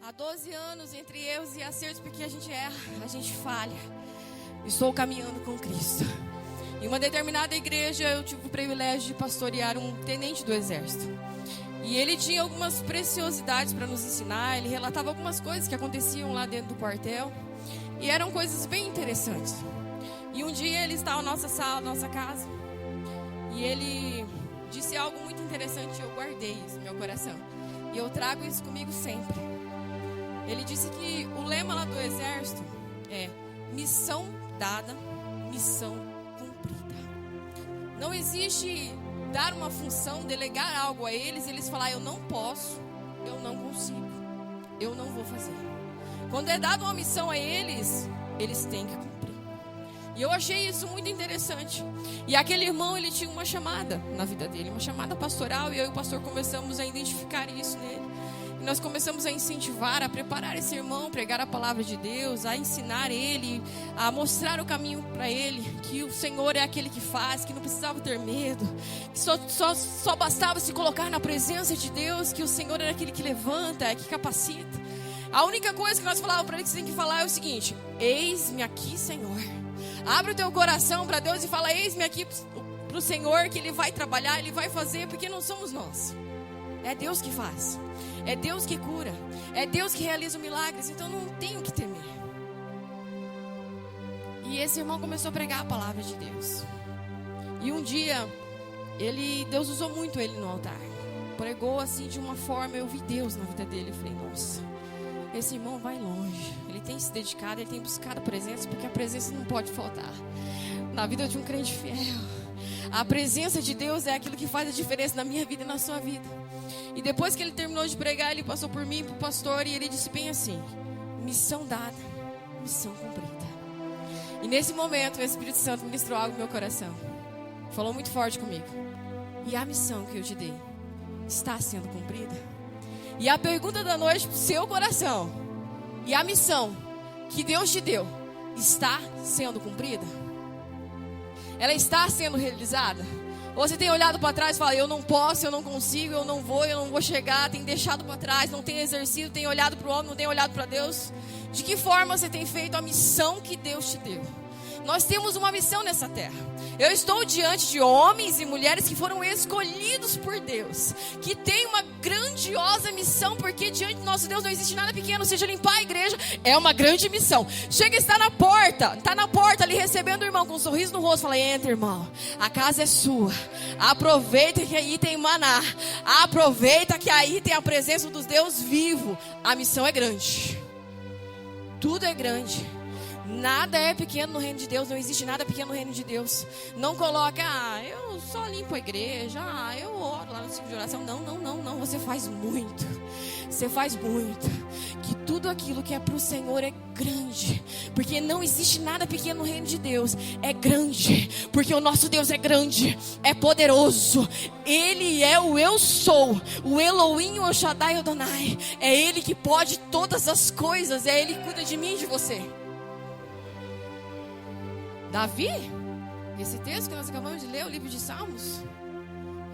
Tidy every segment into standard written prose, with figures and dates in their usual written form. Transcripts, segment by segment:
Há 12 anos, entre erros e acertos, porque a gente erra, a gente falha. Estou caminhando com Cristo. Em uma determinada igreja, eu tive o privilégio de pastorear um tenente do exército. E ele tinha algumas preciosidades para nos ensinar. Ele relatava algumas coisas que aconteciam lá dentro do quartel. E eram coisas bem interessantes. E um dia ele estava na nossa sala, na nossa casa. E ele disse algo muito interessante. Eu guardei isso no meu coração. E eu trago isso comigo sempre. Ele disse que o lema lá do exército é: missão dada, missão cumprida. Não existe dar uma função, delegar algo a eles e eles falar: eu não posso, eu não consigo, eu não vou fazer. Quando é dada uma missão a eles, eles têm que cumprir. E eu achei isso muito interessante. E aquele irmão, ele tinha uma chamada na vida dele, uma chamada pastoral, e eu e o pastor começamos a identificar isso nele. E nós começamos a incentivar, a preparar esse irmão, a pregar a palavra de Deus, a ensinar ele, a mostrar o caminho para ele, que o Senhor é aquele que faz, que não precisava ter medo, que só bastava se colocar na presença de Deus, que o Senhor é aquele que levanta, que capacita. A única coisa que nós falávamos para ele que você tem que falar é o seguinte: eis-me aqui, Senhor. Abre o teu coração para Deus e fala: eis-me aqui para o Senhor, que Ele vai trabalhar, Ele vai fazer, porque não somos nós. É Deus que faz, é Deus que cura, é Deus que realiza milagres, então não tenho que temer. E esse irmão começou a pregar a palavra de Deus. E um dia, Deus usou muito ele no altar. Pregou assim de uma forma, eu vi Deus na vida dele. Eu falei: nossa, esse irmão vai longe. Ele tem se dedicado, ele tem buscado a presença, porque a presença não pode faltar na vida de um crente fiel. A presença de Deus é aquilo que faz a diferença na minha vida e na sua vida. E depois que ele terminou de pregar, ele passou por mim, para o pastor, e ele disse bem assim: missão dada, missão cumprida. E nesse momento o Espírito Santo ministrou algo no meu coração. Falou muito forte comigo. E a missão que eu te dei está sendo cumprida? E a pergunta da noite para o seu coração: e a missão que Deus te deu está sendo cumprida? Ela está sendo realizada? Ou você tem olhado para trás e fala: eu não posso, eu não consigo, eu não vou chegar, tem deixado para trás, não tem exercido, tem olhado para o homem, não tem olhado para Deus? De que forma você tem feito a missão que Deus te deu? Nós temos uma missão nessa terra. Eu estou diante de homens e mulheres que foram escolhidos por Deus, que têm uma grandiosa missão, porque diante do nosso Deus não existe nada pequeno. Seja limpar a igreja, é uma grande missão. Chega e está na porta ali recebendo o irmão com um sorriso no rosto. Fala: entra, irmão, a casa é sua. Aproveita que aí tem maná. Aproveita que aí tem a presença dos Deus vivo. A missão é grande. Tudo é grande. Nada é pequeno no reino de Deus. Não existe nada pequeno no reino de Deus. Não coloca: eu só limpo a igreja, eu oro lá no ciclo de oração. Não, você faz muito. Você faz muito. Que tudo aquilo que é para o Senhor é grande, porque não existe nada pequeno no reino de Deus. É grande, porque o nosso Deus é grande, é poderoso. Ele é o eu sou, o Elohim, o El Shaddai, o Adonai. É Ele que pode todas as coisas. É Ele que cuida de mim e de você. Davi, esse texto que nós acabamos de ler, o livro de Salmos,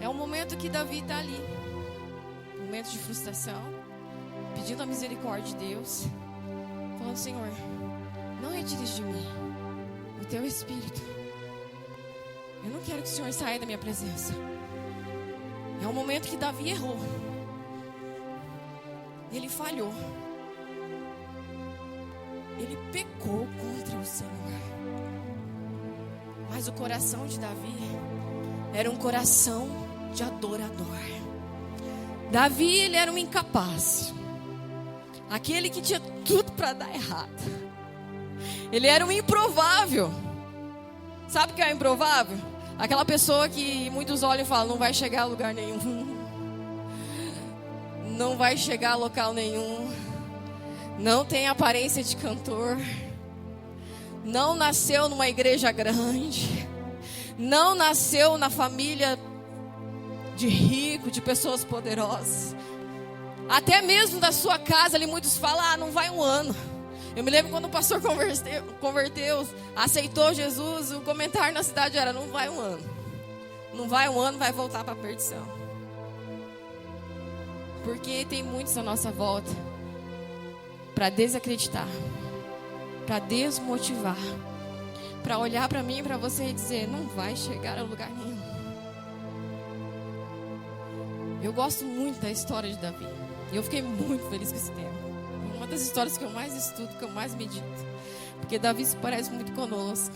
é um momento que Davi está ali, um momento de frustração, pedindo a misericórdia de Deus, falando: Senhor, não retires de mim o teu espírito. Eu não quero que o Senhor saia da minha presença. É um momento que Davi errou. Ele falhou. Ele pecou contra o Senhor. Mas o coração de Davi era um coração de adorador. Davi, ele era um incapaz, aquele que tinha tudo para dar errado. Ele era um improvável. Sabe o que é improvável? Aquela pessoa que muitos olham e falam: não vai chegar a lugar nenhum, não vai chegar a local nenhum, não tem aparência de cantor, não nasceu numa igreja grande, não nasceu na família de rico, de pessoas poderosas. Até mesmo da sua casa ali muitos falam: não vai um ano. Eu me lembro quando o pastor converteu, aceitou Jesus, o comentário na cidade era: não vai um ano. Não vai um ano, vai voltar para a perdição. Porque tem muitos à nossa volta para desacreditar, para desmotivar, para olhar para mim e para você e dizer: não vai chegar a lugar nenhum. Eu gosto muito da história de Davi. E eu fiquei muito feliz com esse tema. É uma das histórias que eu mais estudo, que eu mais medito. Porque Davi se parece muito conosco.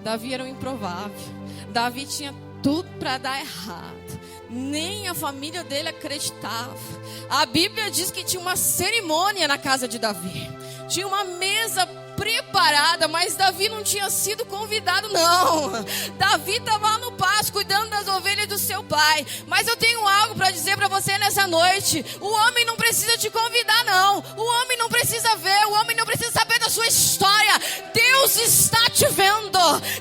Davi era um improvável. Davi tinha tudo para dar errado. Nem a família dele acreditava. A Bíblia diz que tinha uma cerimônia na casa de Davi. Tinha uma mesa preparada, mas Davi não tinha sido convidado, não. Davi estava lá no pasto, cuidando das ovelhas do seu pai. Mas eu tenho algo para dizer para você nessa noite. O homem não precisa te convidar, não. O homem não precisa ver, o homem não precisa saber da sua história. Deus está te vendo.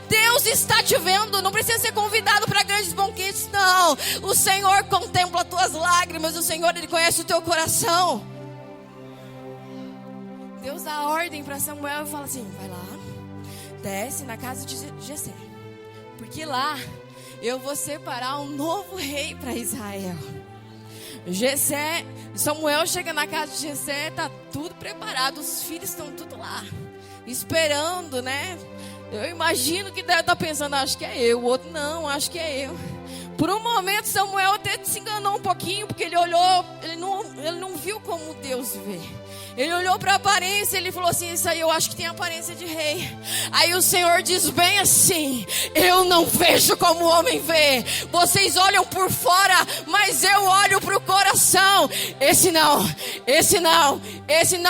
Deus está te vendo. Não precisa ser convidado para grandes banquetes, não. O Senhor contempla as tuas lágrimas. O Senhor, Ele conhece o teu coração. Deus dá ordem para Samuel e fala assim: vai lá, desce na casa de Jessé, porque lá eu vou separar um novo rei para Israel. Samuel chega na casa de Jessé, tá tudo preparado, os filhos estão tudo lá, esperando, né? Eu imagino que deve estar pensando: acho que é eu. O outro: não, acho que é eu. Por um momento Samuel até se enganou um pouquinho, porque ele olhou, ele não viu como Deus vê. Ele olhou para a aparência e ele falou assim: isso aí eu acho que tem aparência de rei. Aí o Senhor diz bem assim: eu não vejo como o homem vê. Vocês olham por fora, mas eu olho para o coração. Esse não,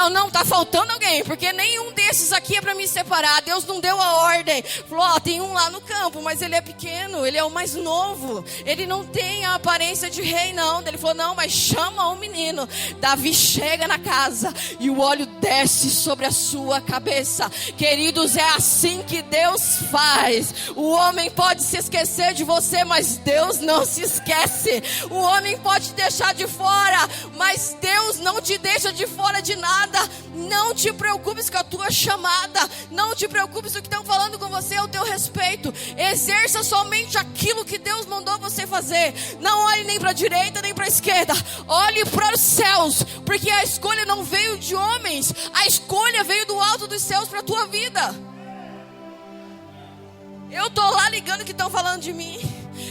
não, tá faltando alguém, porque nenhum desses aqui é para me separar. Deus não deu a ordem. Falou: ó, tem um lá no campo, mas ele é pequeno, ele é o mais novo. Ele não tem a aparência de rei, não. Ele falou: não, mas chama o menino. Davi chega na casa e o óleo desce sobre a sua cabeça. Queridos, é assim que Deus faz. O homem pode se esquecer de você, mas Deus não se esquece. O homem pode te deixar de fora, mas Deus não te deixa de fora de nada. Não te preocupes com a tua chamada. Não te preocupes com o que estão falando com você ao teu respeito. Exerça somente aquilo que Deus mandou você fazer. Não olhe nem para a direita nem para a esquerda. Olhe para os céus, porque a escolha não veio de homens. A escolha veio do alto dos céus para a tua vida. Eu tô lá ligando que estão falando de mim.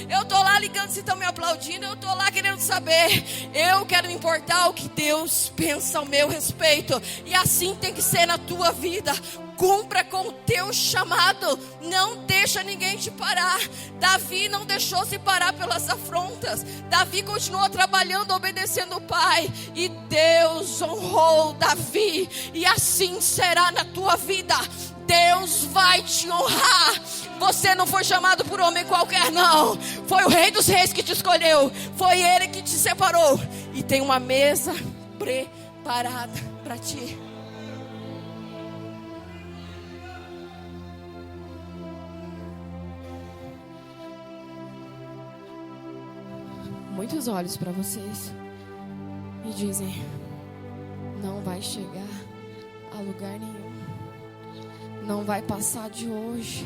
Eu tô lá ligando se estão me aplaudindo. Eu tô lá querendo saber. Eu quero me importar o que Deus pensa ao meu respeito. E assim tem que ser na tua vida. Cumpra com o teu chamado. Não deixa ninguém te parar. Davi não deixou se parar pelas afrontas. Davi continuou trabalhando, obedecendo o pai. E Deus honrou Davi. E assim será na tua vida. Deus vai te honrar. Você não foi chamado por homem qualquer, não. Foi o Rei dos Reis que te escolheu. Foi Ele que te separou. E tem uma mesa preparada para ti. Muitos olhos para vocês e dizem: não vai chegar a lugar nenhum. Não vai passar de hoje.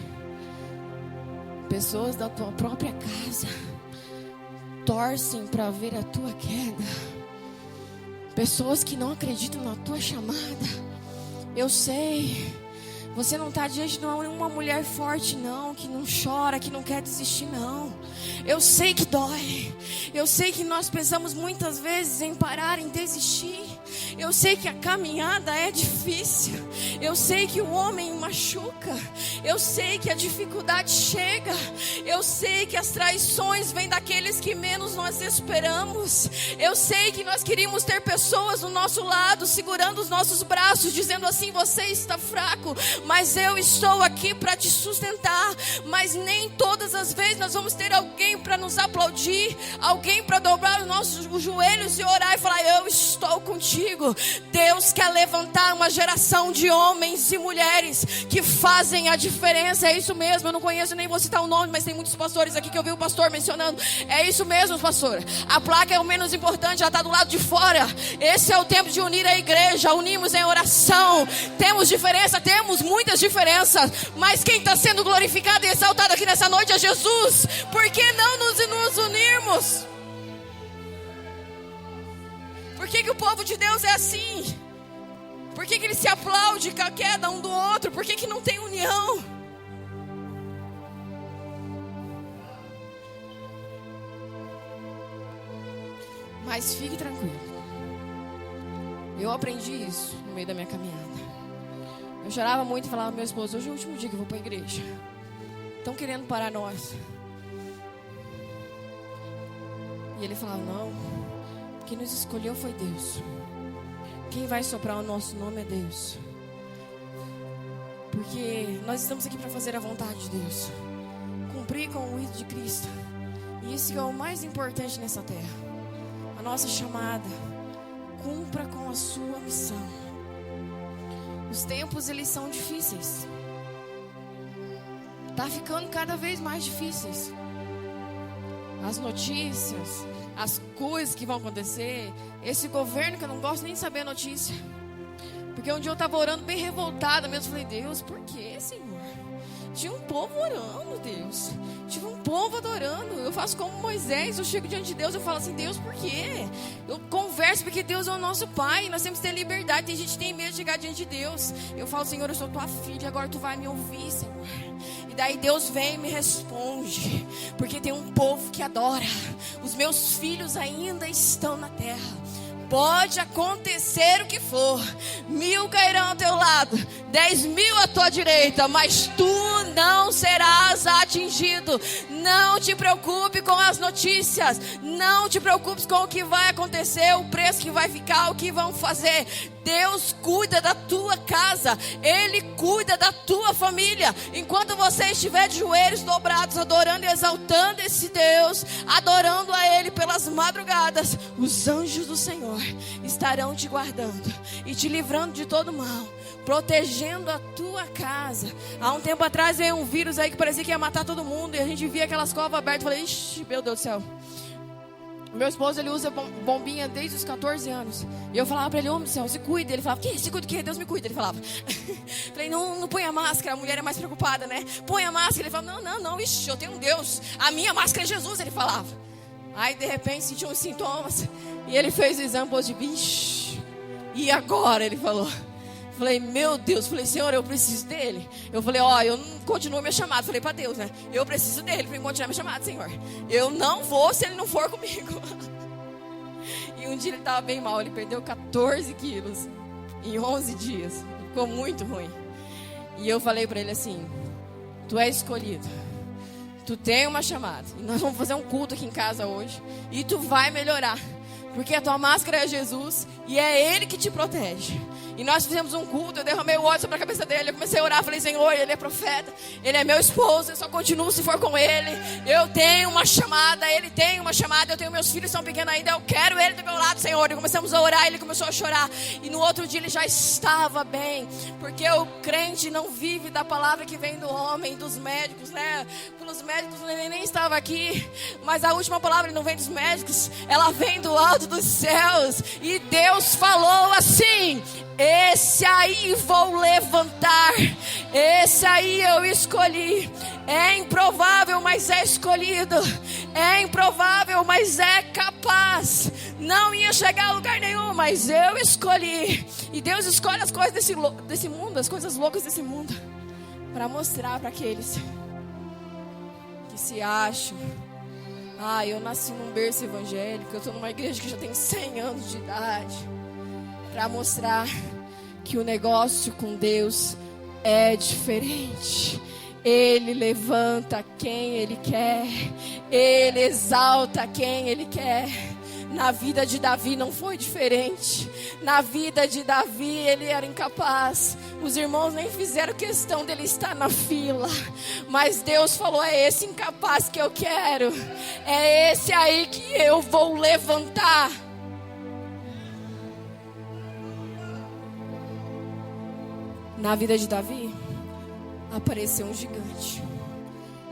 Pessoas da tua própria casa torcem para ver a tua queda. Pessoas que não acreditam na tua chamada. Eu sei, você não está diante de uma mulher forte, não, que não chora, que não quer desistir, não. Eu sei que dói. Eu sei que nós pensamos muitas vezes em parar, em desistir. Eu sei que a caminhada é difícil. Eu sei que o homem machuca. Eu sei que a dificuldade chega. Eu sei que as traições vêm daqueles que menos nós esperamos. Eu sei que nós queríamos ter pessoas do nosso lado, segurando os nossos braços, dizendo assim: você está fraco, mas eu estou aqui para te sustentar. Mas nem todas as vezes nós vamos ter alguém para nos aplaudir, alguém para dobrar os nossos joelhos e orar e falar: eu estou contigo. Deus quer levantar uma geração de homens e mulheres que fazem a diferença. É isso mesmo, eu não conheço, nem vou citar o nome, mas tem muitos pastores aqui que eu vi o pastor mencionando. É isso mesmo, pastor. A placa é o menos importante, já está do lado de fora. Esse é o tempo de unir a igreja, unimos em oração. Temos diferença, temos muitas diferenças, mas quem está sendo glorificado e exaltado aqui nessa noite é Jesus. Por que não nos unirmos? Por que o povo de Deus é assim? Por que eles se aplaudem com a queda um do outro? Por que não tem união? Mas fique tranquilo. Eu aprendi isso no meio da minha caminhada. Eu chorava muito e falava pro meu esposo: hoje é o último dia que eu vou para a igreja. Estão querendo parar nós. E ele falava: não, quem nos escolheu foi Deus. Quem vai soprar o nosso nome é Deus. Porque nós estamos aqui para fazer a vontade de Deus, cumprir com o rito de Cristo. E isso é o mais importante nessa terra. A nossa chamada: cumpra com a sua missão. Os tempos, eles são difíceis. Tá ficando cada vez mais difíceis. As notícias, as coisas que vão acontecer. Esse governo que eu não gosto nem de saber a notícia. Porque um dia eu estava orando bem revoltada mesmo. Falei: Deus, por que, Senhor? Tinha um povo orando, Deus. Tinha um povo adorando. Eu faço como Moisés, eu chego diante de Deus, eu falo assim: Deus, por quê? Eu converso porque Deus é o nosso Pai. Nós temos que ter liberdade. Tem gente que tem medo de chegar diante de Deus. Eu falo: Senhor, eu sou tua filha, agora tu vai me ouvir, Senhor. E daí Deus vem e me responde. Porque tem um povo que adora. Os meus filhos ainda estão na terra. Pode acontecer o que for, 1000 cairão ao teu lado, 10.000 à tua direita, mas tu não serás atingido. Não te preocupe com as notícias, não te preocupes com o que vai acontecer, o preço que vai ficar, o que vão fazer. Deus cuida da tua casa, Ele cuida da tua família. Enquanto você estiver de joelhos dobrados, adorando e exaltando esse Deus, adorando a Ele pelas madrugadas, os anjos do Senhor estarão te guardando e te livrando de todo mal, protegendo a tua casa. Há um tempo atrás veio um vírus aí que parecia que ia matar todo mundo, e a gente via aquelas covas abertas. Eu falei: ixi, meu Deus do céu. Meu esposo, ele usa bombinha desde os 14 anos. E eu falava pra ele: ô, meu céu, se cuida. Ele falava: que? Se cuida o quê? Deus me cuida. Ele falava. Falei: não põe a máscara. A mulher é mais preocupada, né? Põe a máscara. Ele falava: não, ixi, eu tenho um Deus. A minha máscara é Jesus, ele falava. Aí, de repente, sentiu uns sintomas. E ele fez o exame positivo. Ixi, e agora? Ele falou. Falei: meu Deus. Falei: Senhor, eu preciso dele. Eu falei: ó, eu não continuo minha chamada. Falei pra Deus, né? Eu preciso dele para continuar minha chamada, Senhor. Eu não vou se ele não for comigo. E um dia ele estava bem mal. Ele perdeu 14 quilos em 11 dias. Ficou muito ruim. E eu falei pra ele assim: tu é escolhido. Tu tem uma chamada. E nós vamos fazer um culto aqui em casa hoje. E tu vai melhorar. Porque a tua máscara é Jesus. E é Ele que te protege. E nós fizemos um culto, eu derramei o óleo sobre a cabeça dele. Eu comecei a orar, falei: Senhor, ele é profeta, ele é meu esposo, eu só continuo se for com ele. Eu tenho uma chamada, ele tem uma chamada. Eu tenho meus filhos, são pequenos ainda, eu quero ele do meu lado, Senhor. E começamos a orar, ele começou a chorar. E no outro dia ele já estava bem. Porque o crente não vive da palavra que vem do homem, dos médicos, né? Pelos médicos, ele nem estava aqui. Mas a última palavra não vem dos médicos, ela vem do alto dos céus. E Deus falou assim: esse aí vou levantar, esse aí eu escolhi. É improvável, mas é escolhido. É improvável, mas é capaz. Não ia chegar a lugar nenhum, mas eu escolhi. E Deus escolhe as coisas desse mundo, as coisas loucas desse mundo, para mostrar para aqueles que se acham: ah, eu nasci num berço evangélico, eu estou numa igreja que já tem 100 anos de idade. Para mostrar que o negócio com Deus é diferente. Ele levanta quem Ele quer, Ele exalta quem Ele quer. Na vida de Davi não foi diferente. Na vida de Davi ele era incapaz. Os irmãos nem fizeram questão dele estar na fila. Mas Deus falou: é esse incapaz que eu quero. É esse aí que eu vou levantar. Na vida de Davi apareceu um gigante.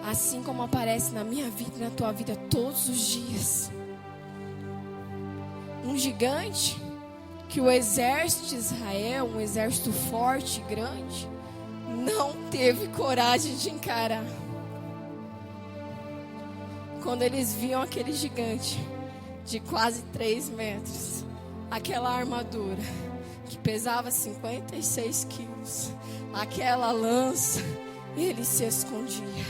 Assim como aparece na minha vida e na tua vida todos os dias. Um gigante que o exército de Israel, um exército forte e grande, não teve coragem de encarar. Quando eles viam aquele gigante de quase 3 metros, aquela armadura que pesava 56 quilos. Aquela lança, ele se escondia.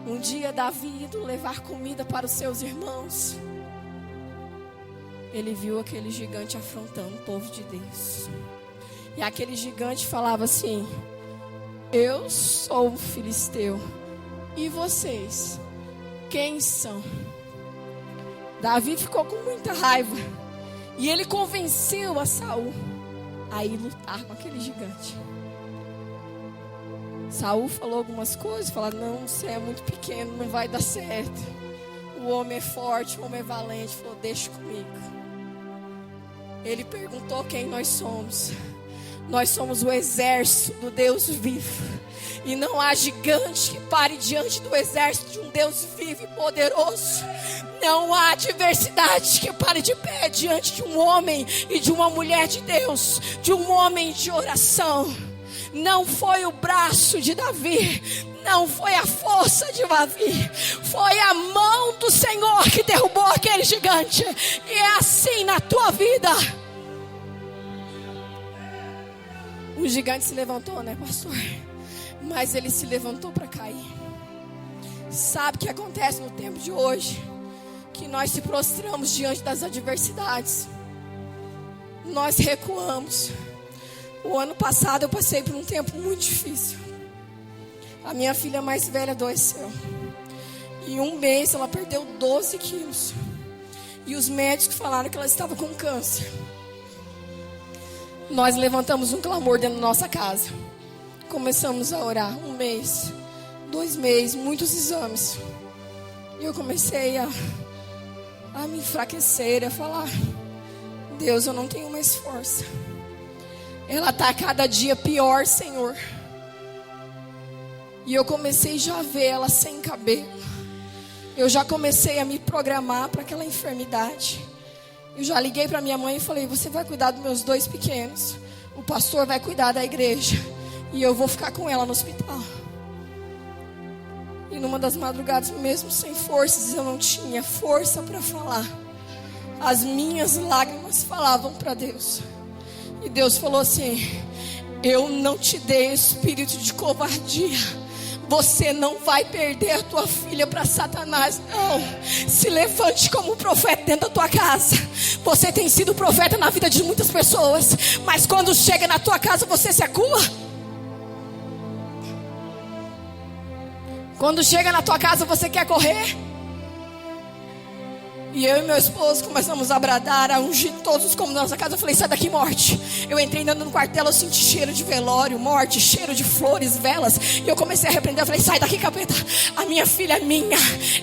Um dia Davi indo levar comida para os seus irmãos, ele viu aquele gigante afrontando o povo de Deus. E aquele gigante falava assim: eu sou um filisteu, e vocês, quem são? Davi ficou com muita raiva, e ele convenceu a Saul a ir lutar com aquele gigante. Saul falou algumas coisas, falou: não, você é muito pequeno, não vai dar certo. O homem é forte, o homem é valente. Falou: deixa comigo. Ele perguntou quem nós somos. Nós somos o exército do Deus vivo. E não há gigante que pare diante do exército de um Deus vivo e poderoso. Não há adversidade que pare de pé diante de um homem e de uma mulher de Deus, de um homem de oração. Não foi o braço de Davi, não foi a força de Davi, foi a mão do Senhor que derrubou aquele gigante. E é assim na tua vida. O gigante se levantou, né, pastor? Mas ele se levantou para cair. Sabe o que acontece no tempo de hoje? Que nós se prostramos diante das adversidades. Nós recuamos. O ano passado eu passei por um tempo muito difícil. A minha filha mais velha adoeceu. Em um mês ela perdeu 12 quilos. E os médicos falaram que ela estava com câncer. Nós levantamos um clamor dentro da nossa casa. Começamos a orar. 1 mês, 2 meses, muitos exames. E eu comecei a me enfraquecer, a falar: Deus, eu não tenho mais força. Ela está cada dia pior, Senhor. E eu comecei já a ver ela sem cabelo. Eu já comecei a me programar para aquela enfermidade. Eu já liguei para minha mãe e falei: você vai cuidar dos meus 2 pequenos. O pastor vai cuidar da igreja. E eu vou ficar com ela no hospital. E numa das madrugadas, mesmo sem forças, eu não tinha força para falar. As minhas lágrimas falavam para Deus. E Deus falou assim: eu não te dei espírito de covardia. Você não vai perder a tua filha para Satanás, não. Se levante como profeta dentro da tua casa. Você tem sido profeta na vida de muitas pessoas, mas quando chega na tua casa você se acua. Quando chega na tua casa você quer correr. E eu e meu esposo começamos a bradar, a ungir todos os cômodos da nossa casa. Eu falei: sai daqui, morte. Eu entrei dentro do quarto dela, eu senti cheiro de velório, morte, cheiro de flores, velas. E eu comecei a repreender, eu falei: sai daqui, capeta. A minha filha é minha,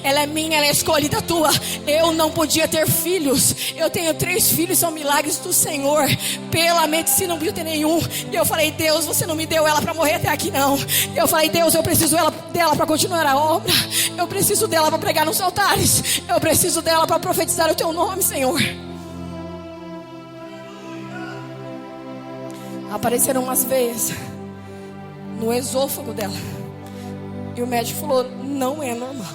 ela é escolhida tua. Eu não podia ter filhos. Eu tenho 3 filhos, são milagres do Senhor. Pela medicina não podia ter nenhum. E eu falei: Deus, você não me deu ela para morrer até aqui, não. E eu falei: Deus, eu preciso dela para continuar a obra. Eu preciso dela para pregar nos altares. Eu preciso dela para profetizar o teu nome, Senhor. Apareceram umas veias no esôfago dela. E o médico falou: não é normal.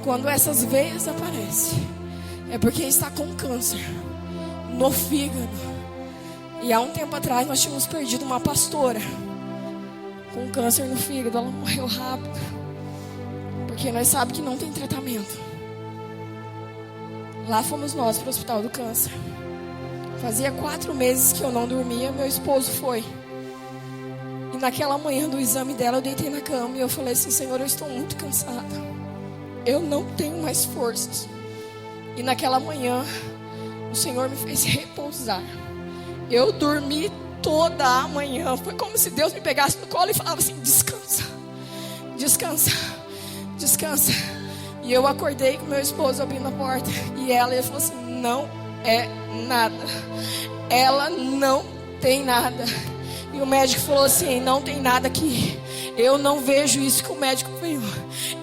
Quando essas veias aparecem, é porque está com câncer no fígado. E há um tempo atrás nós tínhamos perdido uma pastora com câncer no fígado. Ela morreu rápido, porque nós sabemos que não tem tratamento. Lá fomos nós para o hospital do câncer. Fazia 4 meses que eu não dormia. Meu esposo foi. E naquela manhã do exame dela, eu deitei na cama e eu falei assim: Senhor, eu estou muito cansada. Eu não tenho mais forças. E naquela manhã, o Senhor me fez repousar. Eu dormi toda a manhã. Foi como se Deus me pegasse no colo e falava assim: descansa, descansa, descansa. E eu acordei com meu esposo abrindo a porta. E ele falou assim: não é nada. Ela não tem nada. E o médico falou assim: não tem nada aqui. Eu não vejo isso que o médico viu.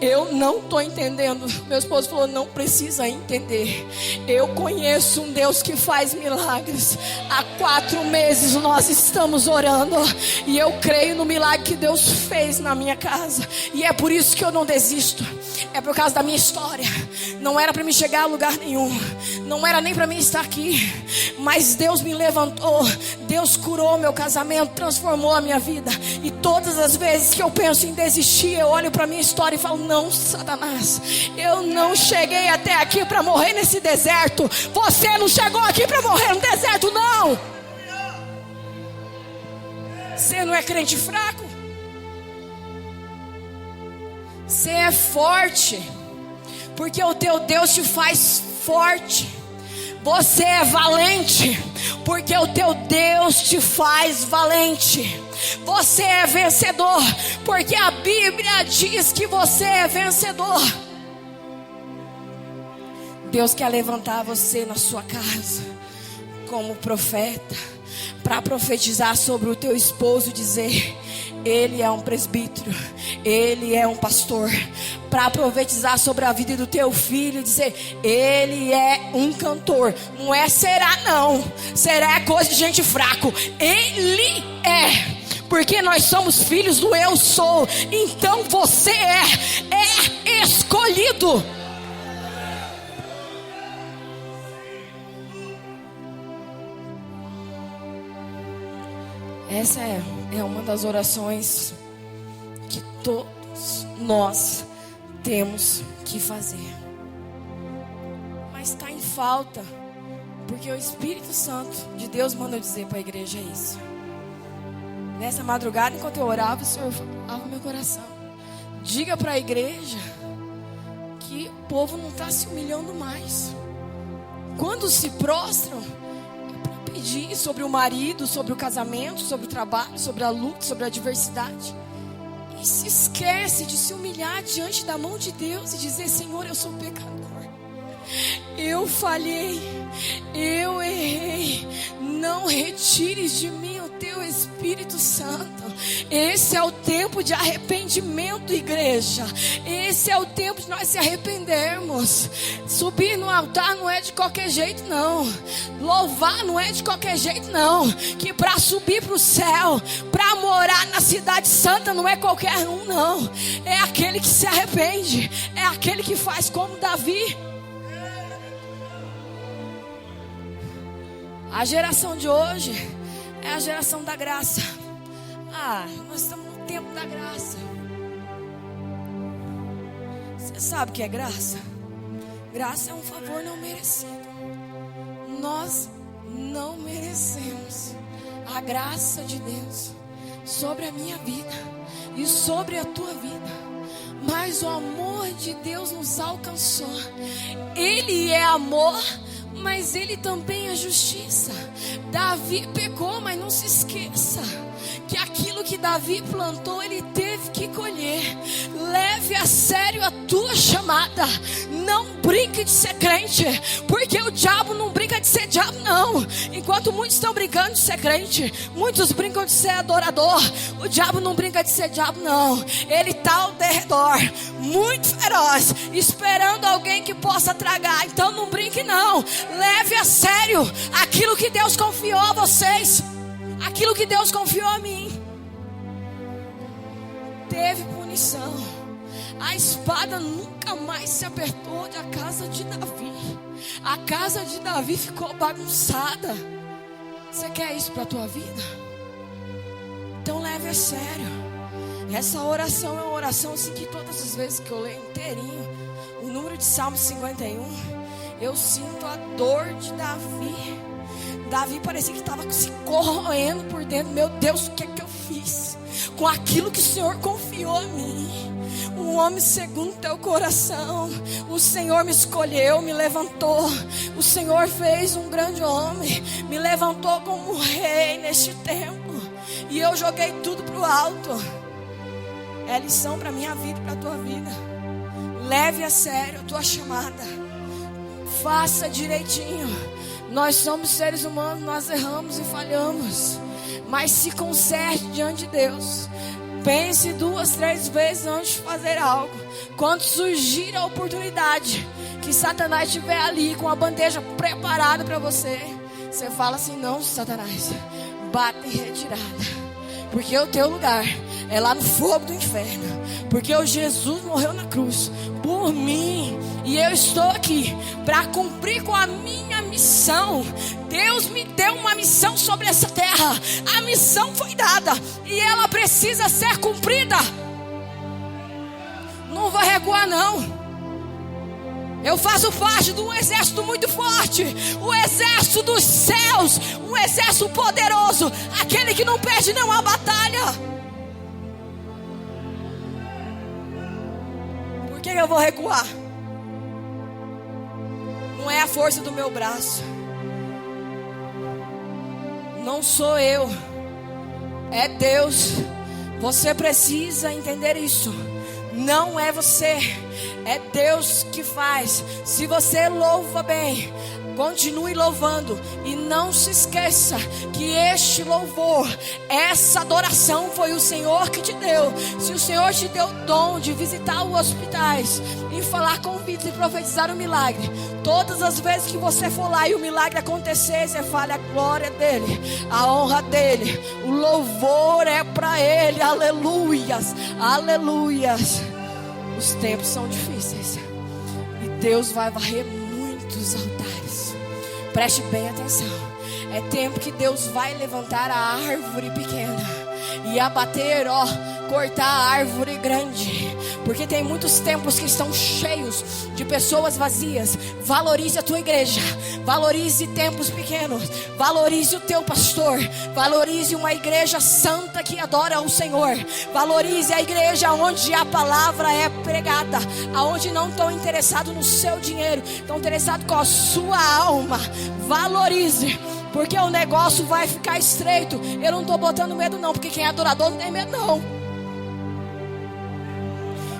Eu não estou entendendo. Meu esposo falou, não precisa entender. Eu conheço um Deus que faz milagres. Há 4 meses nós estamos orando. E eu creio no milagre que Deus fez na minha casa. E é por isso que eu não desisto. É por causa da minha história. Não era para mim chegar a lugar nenhum. Não era nem para mim estar aqui. Mas Deus me levantou. Deus curou meu casamento, transformou a minha vida. E todas as vezes que eu penso em desistir, eu olho para minha história e falo, não, Satanás, eu não cheguei até aqui para morrer nesse deserto. Você não chegou aqui para morrer no deserto, não. Você não é crente fraco. Você é forte, porque o teu Deus te faz forte. Você é valente, porque o teu Deus te faz valente. Você é vencedor, porque a Bíblia diz que você é vencedor. Deus quer levantar você na sua casa como profeta, para profetizar sobre o teu esposo, dizer, ele é um presbítero, ele é um pastor. Para profetizar sobre a vida do teu filho, dizer, ele é um cantor. Não é será não, será é coisa de gente fraco. Ele é, porque nós somos filhos do eu sou. Então você é escolhido. Essa é uma das orações que todos nós temos que fazer. Mas está em falta, porque o Espírito Santo de Deus manda eu dizer para a igreja isso. Nessa madrugada, enquanto eu orava, o Senhor falava no meu coração, diga para a igreja que o povo não está se humilhando mais. Quando se prostram, pedir sobre o marido, sobre o casamento, sobre o trabalho, sobre a luta, sobre a adversidade. E se esquece de se humilhar diante da mão de Deus e dizer, Senhor, eu sou pecador. Eu falhei, eu errei. Não retires de mim o teu Espírito Santo. Esse é o tempo de arrependimento, igreja. Esse é o tempo de nós se arrependermos. Subir no altar não é de qualquer jeito, não. Louvar não é de qualquer jeito, não. Que para subir para o céu, para morar na cidade santa, não é qualquer um, não. É aquele que se arrepende. É aquele que faz como Davi. A geração de hoje é a geração da graça. Nós estamos no tempo da graça. Você sabe o que é graça? Graça é um favor não merecido. Nós não merecemos a graça de Deus sobre a minha vida e sobre a tua vida. Mas o amor de Deus nos alcançou. Ele é amor, mas ele também é justiça. Davi pecou, mas não se esqueça que aquilo que Davi plantou, ele teve que colher. Leve a sério a tua chamada. Não brinque de ser crente, porque o diabo não brinca de ser diabo, não. Enquanto muitos estão brincando de ser crente, muitos brincam de ser adorador, o diabo não brinca de ser diabo, não. Ele está ao derredor, muito feroz, esperando alguém que possa tragar. Então não brinque, não. Leve a sério aquilo que Deus confiou a vocês, aquilo que Deus confiou a mim. Teve punição. A espada nunca mais se apertou da casa de Davi. A casa de Davi ficou bagunçada. Você quer isso para a tua vida? Então leve a sério. Essa oração é uma oração assim que todas as vezes que eu leio inteirinho, o número de Salmo 51, eu sinto a dor de Davi. Davi parecia que estava se corroendo por dentro. Meu Deus, o que é que eu fiz com aquilo que o Senhor confiou a mim? Um homem segundo teu coração. O Senhor me escolheu, me levantou. O Senhor fez um grande homem, me levantou como rei neste tempo. E eu joguei tudo para o alto. É lição para a minha vida e para a tua vida. Leve a sério a tua chamada. Faça direitinho. Nós somos seres humanos, nós erramos e falhamos. Mas se conserte diante de Deus. Pense 2, 3 vezes antes de fazer algo. Quando surgir a oportunidade, que Satanás estiver ali com a bandeja preparada para você, você fala assim: não, Satanás, bate em retirada. Porque o teu lugar é lá no fogo do inferno. Porque o Jesus morreu na cruz por mim. E eu estou aqui para cumprir com a minha missão. Deus me deu uma missão sobre essa terra. A missão foi dada e ela precisa ser cumprida. Não vou recuar, não. Eu faço parte de um exército muito forte, o exército dos céus, um exército poderoso, aquele que não perde nenhuma batalha. Por que eu vou recuar? Não é a força do meu braço, não sou eu, é Deus. Você precisa entender isso. Não é você, é Deus que faz. Se você louva bem, continue louvando. E não se esqueça que este louvor, essa adoração foi o Senhor que te deu. Se o Senhor te deu o dom de visitar os hospitais e falar com vidas e profetizar o milagre, todas as vezes que você for lá e o milagre acontecer, você fale a glória dele, a honra dele, o louvor é para ele. Aleluias, aleluias. Os tempos são difíceis e Deus vai varrer muitos altares. Preste bem atenção. É tempo que Deus vai levantar a árvore pequena e abater, cortar a árvore grande. Porque tem muitos templos que estão cheios de pessoas vazias. Valorize a tua igreja, valorize templos pequenos, valorize o teu pastor, valorize uma igreja santa que adora o Senhor, valorize a igreja onde a palavra é pregada, aonde não estão interessados no seu dinheiro, estão interessados com a sua alma. Valorize, porque o negócio vai ficar estreito. Eu não estou botando medo não, porque quem é adorador não tem medo não.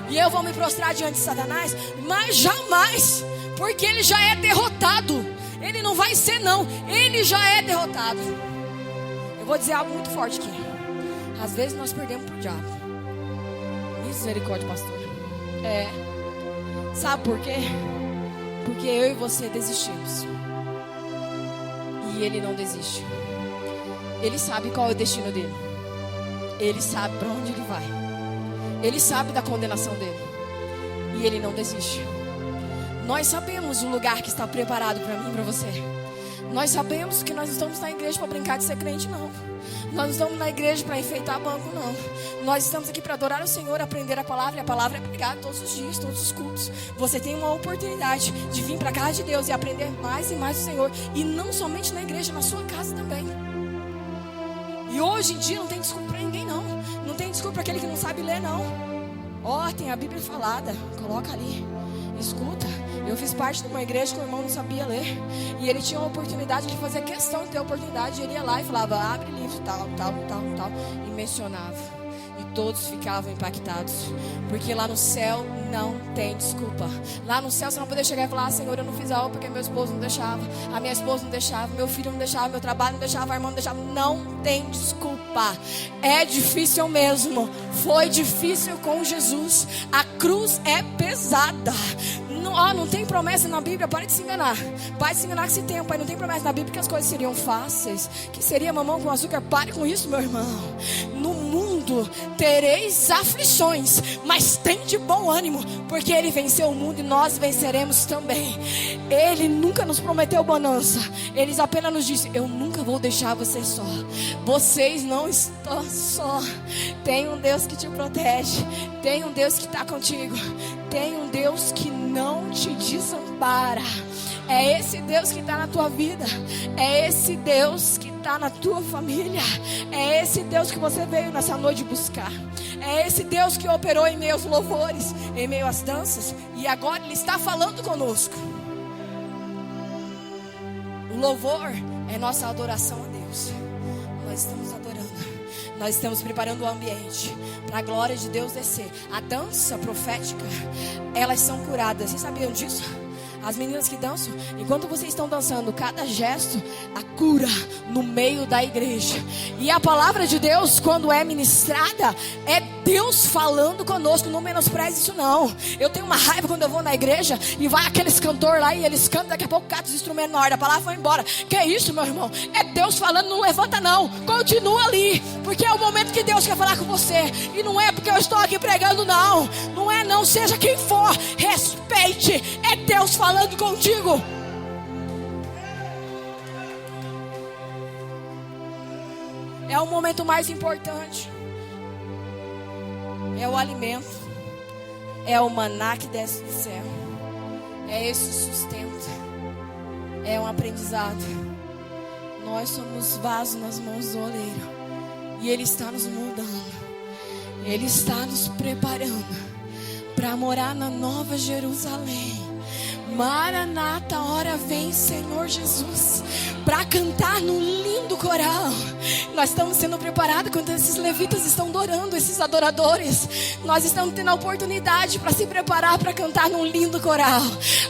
E eu vou me prostrar diante de Satanás, mas jamais, porque ele já é derrotado. Ele não vai ser não, ele já é derrotado. Eu vou dizer algo muito forte aqui. Às vezes nós perdemos pro diabo. Misericórdia, pastor. Sabe por quê? Porque eu e você desistimos. E ele não desiste. Ele sabe qual é o destino dele. Ele sabe para onde ele vai. Ele sabe da condenação dele. E ele não desiste. Nós sabemos o lugar que está preparado para mim e para você. Nós sabemos que nós estamos na igreja para brincar de ser crente, não. Nós não estamos na igreja para enfeitar banco, não. Nós estamos aqui para adorar o Senhor, aprender a palavra. E a palavra é pregada todos os dias, todos os cultos. Você tem uma oportunidade de vir para a casa de Deus e aprender mais e mais do Senhor. E não somente na igreja, na sua casa também. E hoje em dia não tem desculpa para ninguém, não. Não tem desculpa para aquele que não sabe ler, não. Tem a Bíblia falada, coloca ali, escuta. Eu fiz parte de uma igreja que o irmão não sabia ler. E ele tinha uma oportunidade de fazer questão de ter a oportunidade. Ele ia lá e falava, abre livro, tal. E mencionava. E todos ficavam impactados. Porque lá no céu não tem desculpa. Lá no céu você não poder chegar e falar, Senhor, eu não fiz algo porque meu esposo não deixava, a minha esposa não deixava, meu filho não deixava, meu trabalho não deixava, a irmã não deixava. Não tem desculpa. É difícil mesmo. Foi difícil com Jesus. A cruz é pesada. Não tem promessa na Bíblia. Pare de se enganar. Pare de se enganar que esse tempo aí não tem promessa na Bíblia que as coisas seriam fáceis, que seria mamão com açúcar. Pare com isso, meu irmão. No mundo tereis aflições, mas tem de bom ânimo, porque Ele venceu o mundo e nós venceremos também. Ele nunca nos prometeu bonança. Ele apenas nos disse, eu nunca vou deixar vocês só. Vocês não estão só. Tem um Deus que te protege. Tem um Deus que está contigo. Tem um Deus que não te desampara. É esse Deus que está na tua vida. É esse Deus que está na tua família. É esse Deus que você veio nessa noite buscar. É esse Deus que operou em meio aos louvores, em meio às danças. E agora Ele está falando conosco. O louvor é nossa adoração a Deus. Nós estamos adorando. Nós estamos preparando o ambiente para a glória de Deus descer. A dança profética, elas são curadas. Vocês sabiam disso? As meninas que dançam, enquanto vocês estão dançando, cada gesto, a cura no meio da igreja. E a palavra de Deus, quando é ministrada, é Deus falando conosco. Não menospreze isso não. Eu tenho uma raiva quando eu vou na igreja e vai aqueles cantores lá e eles cantam, daqui a pouco catam os instrumentos na hora da palavra e vão embora. Que é isso, meu irmão? É Deus falando, não levanta não. Continua ali, porque é o momento que Deus quer falar com você. E não é porque eu estou aqui pregando não. Não é não, seja quem for, respeite. É Deus falando contigo. É o momento mais importante. É o alimento. É o maná que desce do céu. É esse sustento. É um aprendizado. Nós somos vasos nas mãos do oleiro. E Ele está nos moldando. Ele está nos preparando para morar na Nova Jerusalém. Maranata, hora vem, Senhor Jesus, para cantar no lindo coral. Nós estamos sendo preparados quando esses levitas estão adorando, esses adoradores. Nós estamos tendo a oportunidade para se preparar para cantar num lindo coral,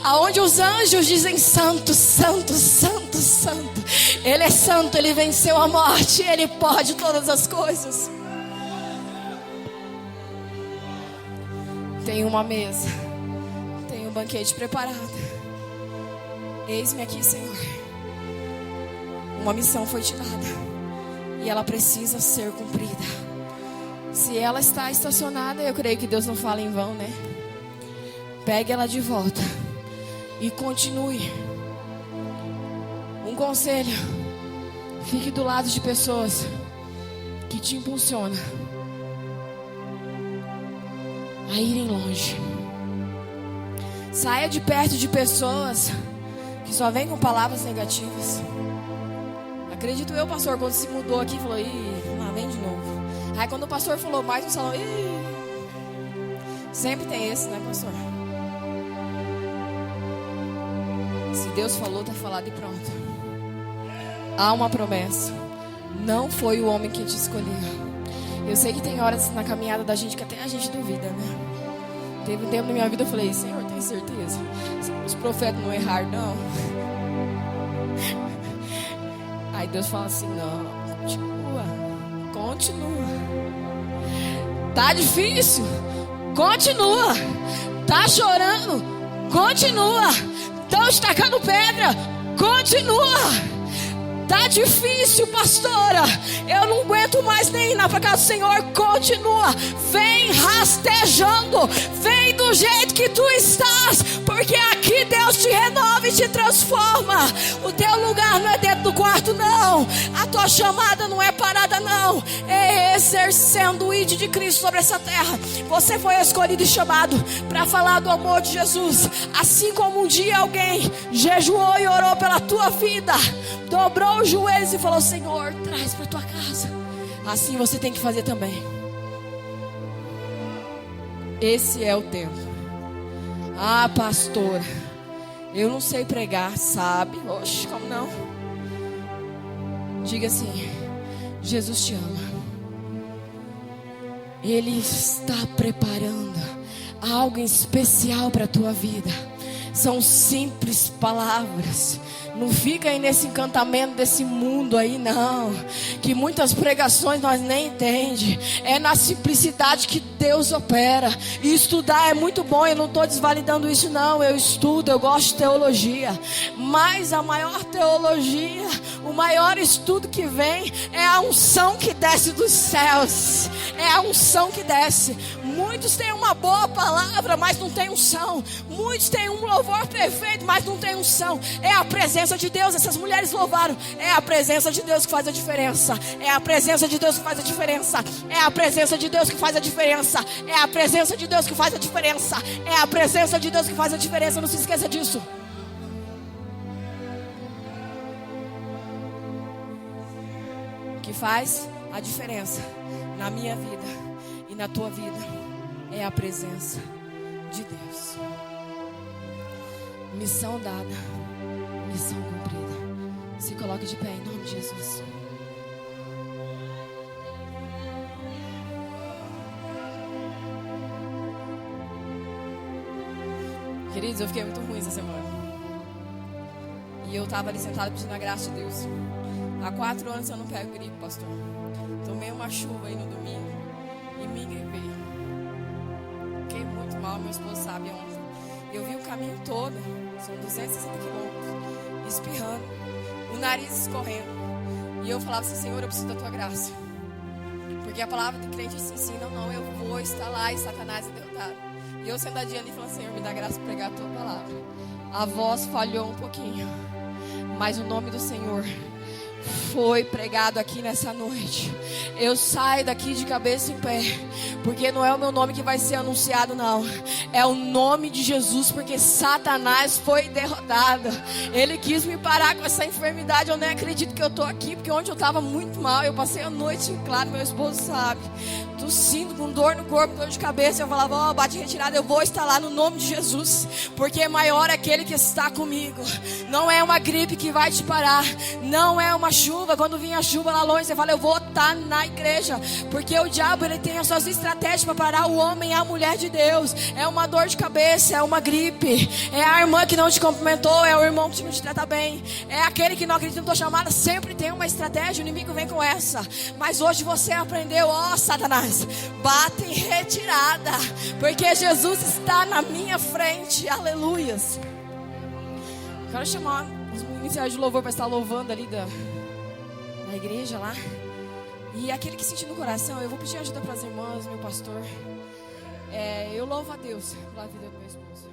aonde os anjos dizem santo, santo, santo, santo. Ele é santo, Ele venceu a morte, Ele pode todas as coisas. Tem uma mesa, tem um banquete preparado. Eis-me aqui, Senhor. Uma missão foi te dada e ela precisa ser cumprida. Se ela está estacionada, eu creio que Deus não fala em vão, né? Pegue ela de volta e continue. Um conselho: fique do lado de pessoas que te impulsionam a irem longe. Saia de perto de pessoas que só vêm com palavras negativas. Acredito eu, pastor, quando se mudou aqui, falou: ih, lá vem de novo. Aí quando o pastor falou mais no salão, ih, sempre tem esse, né, pastor? Se Deus falou, tá falado e pronto. Há uma promessa. Não foi o homem que te escolheu. Eu sei que tem horas na caminhada da gente que até a gente duvida, né? Teve um tempo na minha vida eu falei: Senhor, tem certeza? Os profetas não erraram, não? Aí Deus fala assim: não, continua. Tá difícil? Continua. Tá chorando? Continua. Estão estacando pedra? Continua. Tá difícil, pastora, eu não aguento mais nem ir pra casa do Senhor. Continua, vem rastejando, vem do jeito que tu estás, porque aqui Deus te renova e te transforma. O teu lugar não é dentro do quarto, não. A tua chamada não é parada, não. É exercendo o ID de Cristo sobre essa terra. Você foi escolhido e chamado para falar do amor de Jesus. Assim como um dia alguém jejuou e orou pela tua vida, dobrou os joelhos e falou: Senhor, traz para tua casa. Assim você tem que fazer também. Esse é o tempo. Ah, pastora, eu não sei pregar, sabe? Oxe, como não? Diga assim: Jesus te ama. Ele está preparando algo especial para a tua vida. São simples palavras. Não fica aí nesse encantamento desse mundo aí, não. Que muitas pregações nós nem entendemos. É na simplicidade que Deus opera. E estudar é muito bom. Eu não estou desvalidando isso, não. Eu estudo, eu gosto de teologia. Mas a maior teologia, o maior estudo que vem é a unção que desce dos céus. É a unção que desce. Muitos têm uma boa palavra, mas não tem unção. Muitos têm um louvor perfeito, mas não tem unção. É a presença de Deus. Essas mulheres louvaram. É a presença de Deus que faz a diferença. É a presença de Deus que faz a diferença. É a presença de Deus que faz a diferença. É a presença de Deus que faz a diferença. É a presença de Deus que faz a diferença. Não se esqueça disso. O que faz a diferença na minha vida e na tua vida é a presença de Deus. Missão dada, missão cumprida. Se coloque de pé em nome de Jesus. Queridos, eu fiquei muito ruim essa semana. E eu estava ali sentada pedindo a graça de Deus. Há 4 anos eu não pego gripe, pastor. Tomei uma chuva aí no domingo e me gripei. Fiquei muito mal, meu esposo sabe ontem. Eu vi o caminho todo, são 260 quilômetros, espirrando, o nariz escorrendo. E eu falava assim, Senhor, eu preciso da tua graça. Porque a palavra do crente assim, ensina, não, eu vou estar lá e Satanás é derrotado. E eu sentadinha ali falando, Senhor, me dá graça para pregar a tua palavra. A voz falhou um pouquinho, mas o nome do Senhor foi pregado aqui nessa noite. Eu saio daqui de cabeça em pé, porque não é o meu nome que vai ser anunciado, não. É o nome de Jesus, porque Satanás foi derrotado. Ele quis me parar com essa enfermidade. Eu nem acredito que eu estou aqui, porque ontem eu estava muito mal. Eu passei a noite, claro, meu esposo sabe, tossindo, com dor no corpo, dor de cabeça. Eu falava, bate retirada, eu vou estar lá no nome de Jesus, porque maior é aquele que está comigo. Não é uma gripe que vai te parar, não é uma chuva. Quando vinha a chuva lá longe, você fala, eu vou estar na igreja, porque o diabo, ele tem as suas estratégias para parar o homem e a mulher de Deus. É uma dor de cabeça, é uma gripe, é a irmã que não te cumprimentou, é o irmão que não te trata bem, é aquele que não acredita na tua chamada. Sempre tem uma estratégia, o inimigo vem com essa. Mas hoje você aprendeu, Satanás, bate em retirada, porque Jesus está na minha frente. Aleluias. Quero chamar os ministérios de louvor para estar louvando ali na igreja lá. E aquele que sentir no coração, eu vou pedir ajuda para as irmãs, meu pastor. Eu louvo a Deus pela vida do meu esposo.